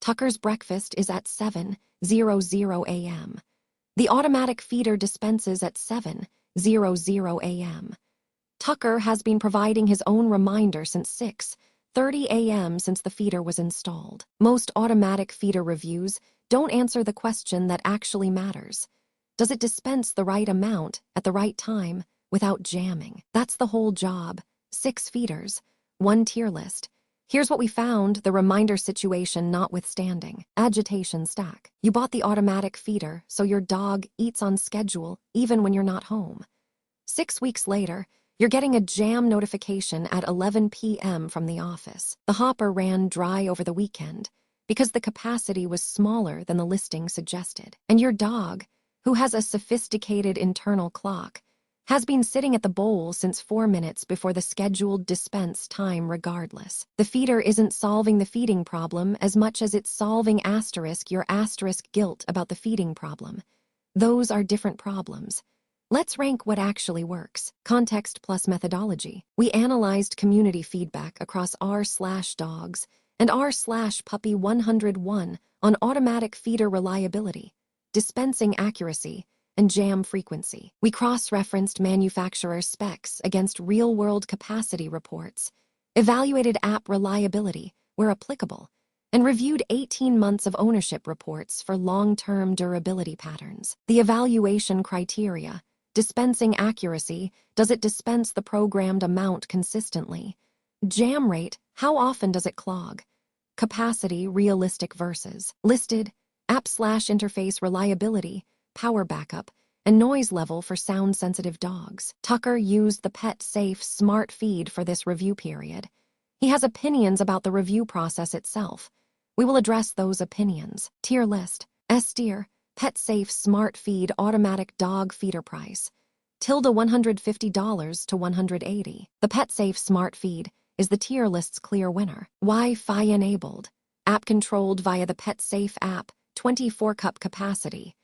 Tucker's breakfast is at 7:00 a.m. The automatic feeder dispenses at 7:00 a.m. Tucker has been providing his own reminder since 6:30 a.m. since the feeder was installed. Most automatic feeder reviews don't answer the question that actually matters. Does it dispense the right amount at the right time without jamming? That's the whole job. 6 feeders, 1 tier list. Here's what we found, the reminder situation notwithstanding. Agitation stack. You bought the automatic feeder, so your dog eats on schedule even when you're not home. 6 weeks later, you're getting a jam notification at 11 p.m. from the office. The hopper ran dry over the weekend because the capacity was smaller than the listing suggested. And your dog, who has a sophisticated internal clock, has been sitting at the bowl since 4 minutes before the scheduled dispense time regardless. The feeder isn't solving the feeding problem as much as it's solving your guilt about the feeding problem. Those are different problems. Let's rank what actually works. Context plus methodology. We analyzed community feedback across r/dogs and r/puppy 101 on automatic feeder reliability, dispensing accuracy, and jam frequency. We cross-referenced manufacturer specs against real-world capacity reports, evaluated app reliability where applicable, and reviewed 18 months of ownership reports for long-term durability patterns. The evaluation criteria: dispensing accuracy, does it dispense the programmed amount consistently? Jam rate, how often does it clog? Capacity, realistic versus listed, app/interface reliability, power backup, and noise level for sound-sensitive dogs. Tucker used the PetSafe smart feed for this review period. He has opinions about the review process itself. We will address those opinions. Tier list: S-tier, PetSafe smart feed automatic dog feeder price, $150 to $180. The PetSafe smart feed is the tier list's clear winner. Wi-Fi enabled, app controlled via the PetSafe app, 24-cup capacity.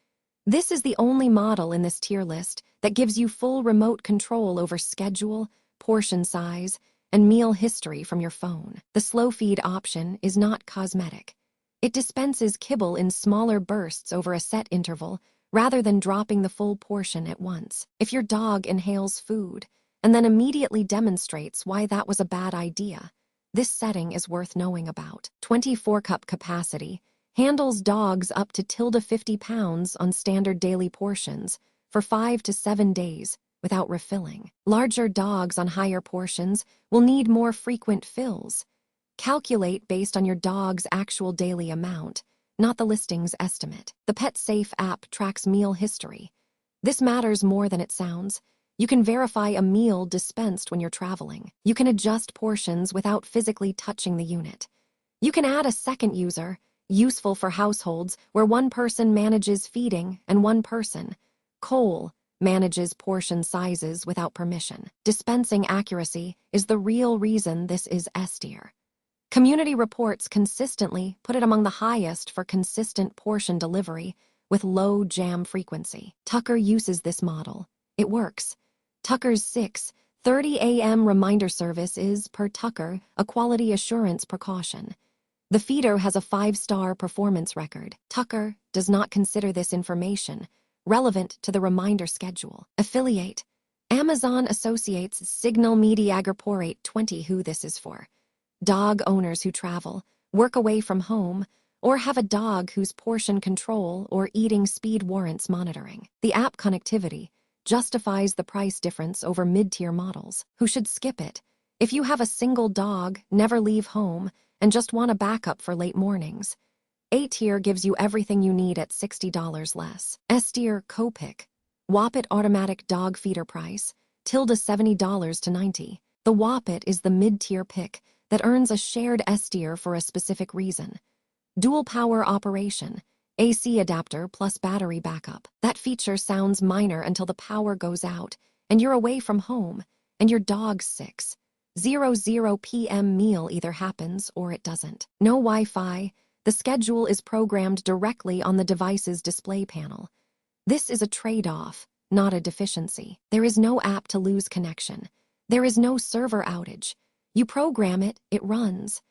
This is the only model in this tier list that gives you full remote control over schedule, portion size, and meal history from your phone. The slow feed option is not cosmetic. It dispenses kibble in smaller bursts over a set interval rather than dropping the full portion at once. If your dog inhales food and then immediately demonstrates why that was a bad idea, this setting is worth knowing about. 24-cup capacity handles dogs up to 50 pounds on standard daily portions for 5 to 7 days without refilling. Larger dogs on higher portions will need more frequent fills. Calculate based on your dog's actual daily amount, not the listing's estimate. The PetSafe app tracks meal history. This matters more than it sounds. You can verify a meal dispensed when you're traveling. You can adjust portions without physically touching the unit. You can add a second user, useful for households where one person manages feeding and one person, Cole, manages portion sizes without permission. Dispensing accuracy is the real reason this is S-tier. Community reports consistently put it among the highest for consistent portion delivery with low jam frequency. Tucker uses this model. It works. Tucker's 6:30 a.m. reminder service is, per Tucker, a quality assurance precaution. The feeder has a 5-star performance record. Tucker does not consider this information relevant to the reminder schedule. Affiliate. Amazon associates Signal Media Corporate 20 who this is for. Dog owners who travel, work away from home, or have a dog whose portion control or eating speed warrants monitoring. The app connectivity justifies the price difference over mid-tier models. Who should skip it? If you have a single dog, never leave home, and just want a backup for late mornings. A-tier gives you everything you need at $60 less. S-tier co-pick. WOPET automatic dog feeder price, $70 to $90. The WOPET is the mid-tier pick that earns a shared S-tier for a specific reason. Dual power operation, AC adapter plus battery backup. That feature sounds minor until the power goes out and you're away from home and your dog's 6:00 p.m. meal either happens or it doesn't. No Wi-Fi. The schedule is programmed directly on the device's display panel. This is a trade-off, not a deficiency. There is no app to lose connection. There is no server outage. You program it, it runs.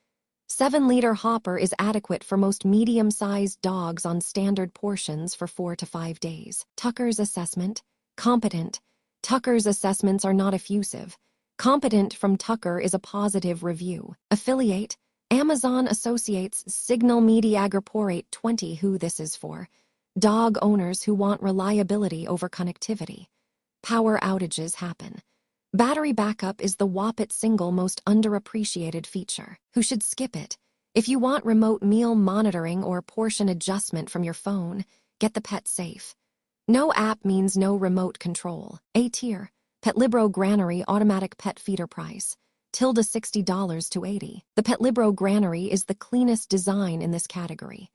7-liter hopper is adequate for most medium-sized dogs on standard portions for 4 to 5 days. Tucker's assessment: competent. Tucker's assessments are not effusive. Competent from Tucker is a positive review. Affiliate: Amazon associates Signal Media Agriporate 20. Who this is for: dog owners who want reliability over connectivity. Power outages happen. Battery backup is the WOPET single most underappreciated feature. Who should skip it? If you want remote meal monitoring or portion adjustment from your phone, get the PetSafe. No app means no remote control. A tier: PetLibro Granary automatic pet feeder price, $60 to $80. The PetLibro Granary is the cleanest design in this category.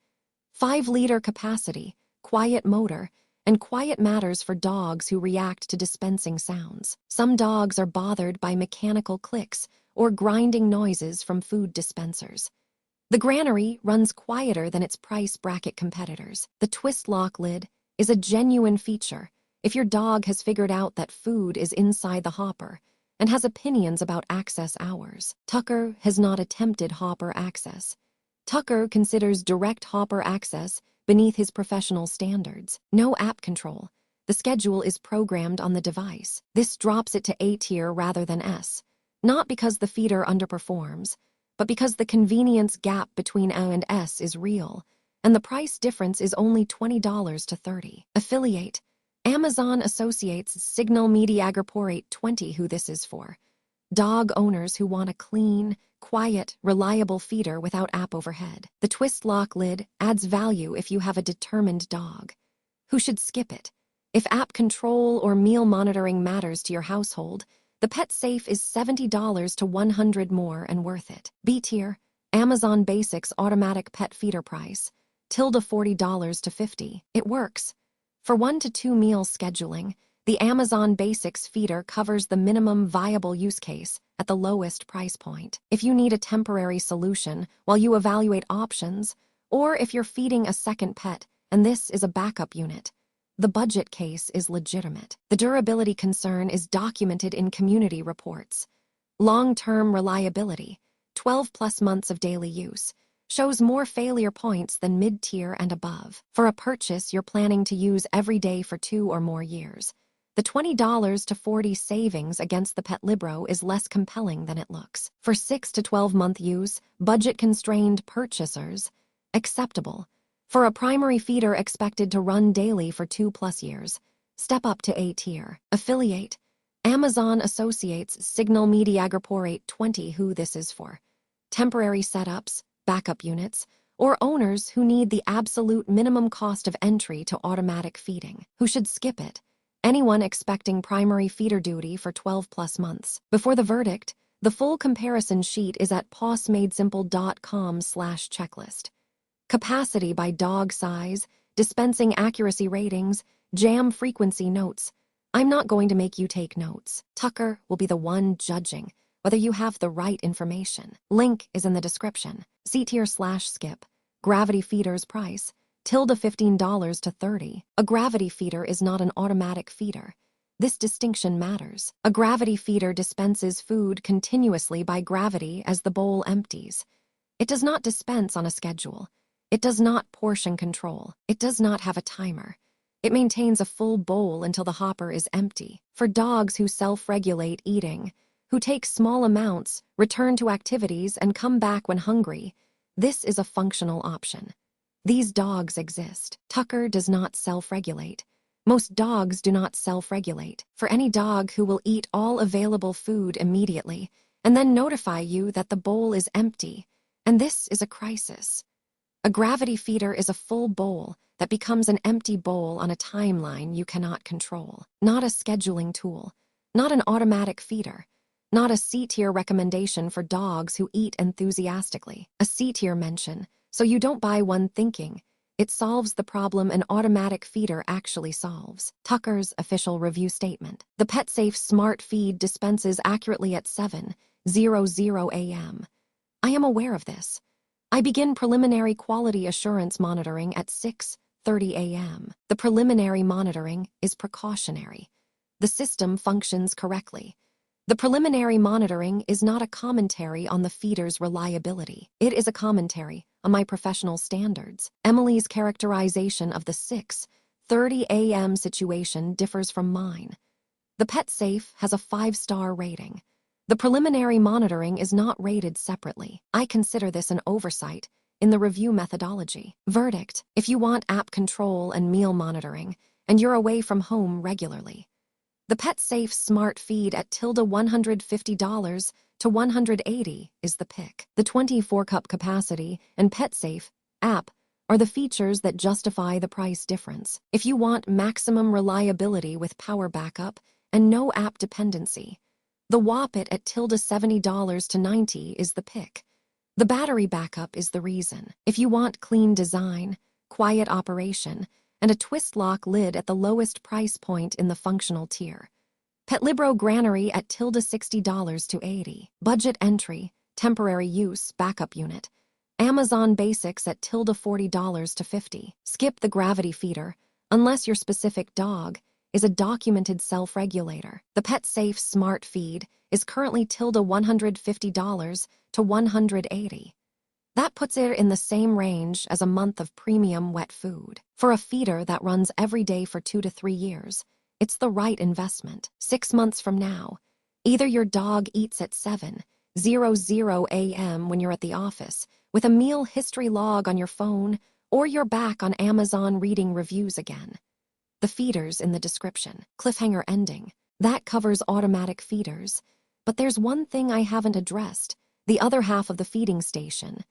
5-liter capacity, quiet motor, and quiet matters for dogs who react to dispensing sounds. Some dogs are bothered by mechanical clicks or grinding noises from food dispensers. The Granary runs quieter than its price bracket competitors. The twist lock lid is a genuine feature if your dog has figured out that food is inside the hopper and has opinions about access hours. Tucker has not attempted hopper access. Tucker considers direct hopper access beneath his professional standards. No app control. The schedule is programmed on the device. This drops it to A tier rather than S, not because the feeder underperforms, but because the convenience gap between A and S is real, and the price difference is only $20 to $30. Affiliate: Amazon associates Signal Media Agriporate 20. Who this is for: dog owners who want a clean, quiet, reliable feeder without app overhead. The twist lock lid adds value if you have a determined dog. Who should skip it? If app control or meal monitoring matters to your household, the PetSafe is $70 to $100 more and worth it. B tier: Amazon Basics automatic pet feeder price, $40 to $50. It works. For 1 to 2 meal scheduling, the Amazon Basics feeder covers the minimum viable use case at the lowest price point. If you need a temporary solution while you evaluate options, or if you're feeding a second pet and this is a backup unit, the budget case is legitimate. The durability concern is documented in community reports. Long-term reliability, 12+ months of daily use, shows more failure points than mid-tier and above. For a purchase you're planning to use every day for 2 or more years, the $20 to $40 savings against the PetLibro is less compelling than it looks. For 6 to 12-month use, budget-constrained purchasers, acceptable. For a primary feeder expected to run daily for 2+ years, step up to A tier. Affiliate: Amazon associates Signal Media Agriporate 20. Who this is for: temporary setups, backup units, or owners who need the absolute minimum cost of entry to automatic feeding. Who should skip it? Anyone expecting primary feeder duty for 12+ months. Before the verdict, the full comparison sheet is at pawsmadesimple.com/checklist. Capacity by dog size, dispensing accuracy ratings, jam frequency notes. I'm not going to make you take notes. Tucker will be the one judging whether you have the right information. Link is in the description. C tier/skip. Gravity feeders price, $15 to $30. A gravity feeder is not an automatic feeder. This distinction matters. A gravity feeder dispenses food continuously by gravity as the bowl empties. It does not dispense on a schedule. It does not portion control. It does not have a timer. It maintains a full bowl until the hopper is empty. For dogs who self-regulate eating, who take small amounts, return to activities, and come back when hungry, this is a functional option. These dogs exist. Tucker does not self-regulate. Most dogs do not self-regulate. For any dog who will eat all available food immediately and then notify you that the bowl is empty, and this is a crisis. A gravity feeder is a full bowl that becomes an empty bowl on a timeline you cannot control. Not a scheduling tool, not an automatic feeder, not a C-tier recommendation for dogs who eat enthusiastically. A C-tier mention, so you don't buy one thinking it solves the problem an automatic feeder actually solves. Tucker's official review statement. The PetSafe Smart Feed dispenses accurately at 7:00 a.m. I am aware of this. I begin preliminary quality assurance monitoring at 6:30 a.m. The preliminary monitoring is precautionary. The system functions correctly. The preliminary monitoring is not a commentary on the feeder's reliability. It is a commentary on my professional standards. Emily's characterization of the 6:30 a.m. situation differs from mine. The PetSafe has a 5-star rating. The preliminary monitoring is not rated separately. I consider this an oversight in the review methodology. Verdict: if you want app control and meal monitoring, and you're away from home regularly, the PetSafe Smart Feed at $150 to $180 is the pick. The 24-cup capacity and PetSafe app are the features that justify the price difference. If you want maximum reliability with power backup and no app dependency, the WOPET at $70 to $90 is the pick. The battery backup is the reason. If you want clean design, quiet operation, and a twist lock lid at the lowest price point in the functional tier, PetLibro Granary at $60 to $80. Budget entry, temporary use, backup unit. Amazon Basics at $40 to $50. Skip the gravity feeder, unless your specific dog is a documented self-regulator. The PetSafe Smart Feed is currently $150 to $180. That puts it in the same range as a month of premium wet food. For a feeder that runs every day for 2 to 3 years, it's the right investment. 6 months from now, either your dog eats at 7:00 a.m. when you're at the office with a meal history log on your phone, or you're back on Amazon reading reviews again. The feeders in the description. Cliffhanger ending. That covers automatic feeders. But there's one thing I haven't addressed: the other half of the feeding station.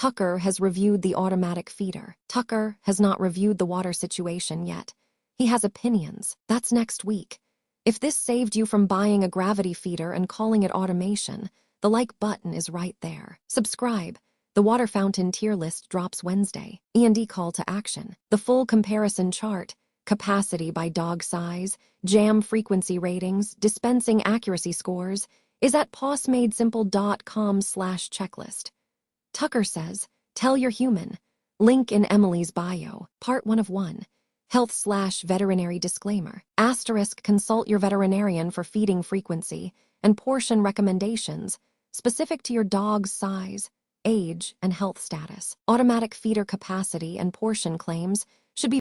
Tucker has reviewed the automatic feeder. Tucker has not reviewed the water situation yet. He has opinions. That's next week. If this saved you from buying a gravity feeder and calling it automation, the like button is right there. Subscribe. The water fountain tier list drops Wednesday. E&D call to action. The full comparison chart, capacity by dog size, jam frequency ratings, dispensing accuracy scores, is at pawsmadesimple.com/checklist. Tucker says, tell your human. Link in Emily's bio. Part 1 of 1. Health/veterinary disclaimer. *, consult your veterinarian for feeding frequency and portion recommendations specific to your dog's size, age, and health status. Automatic feeder capacity and portion claims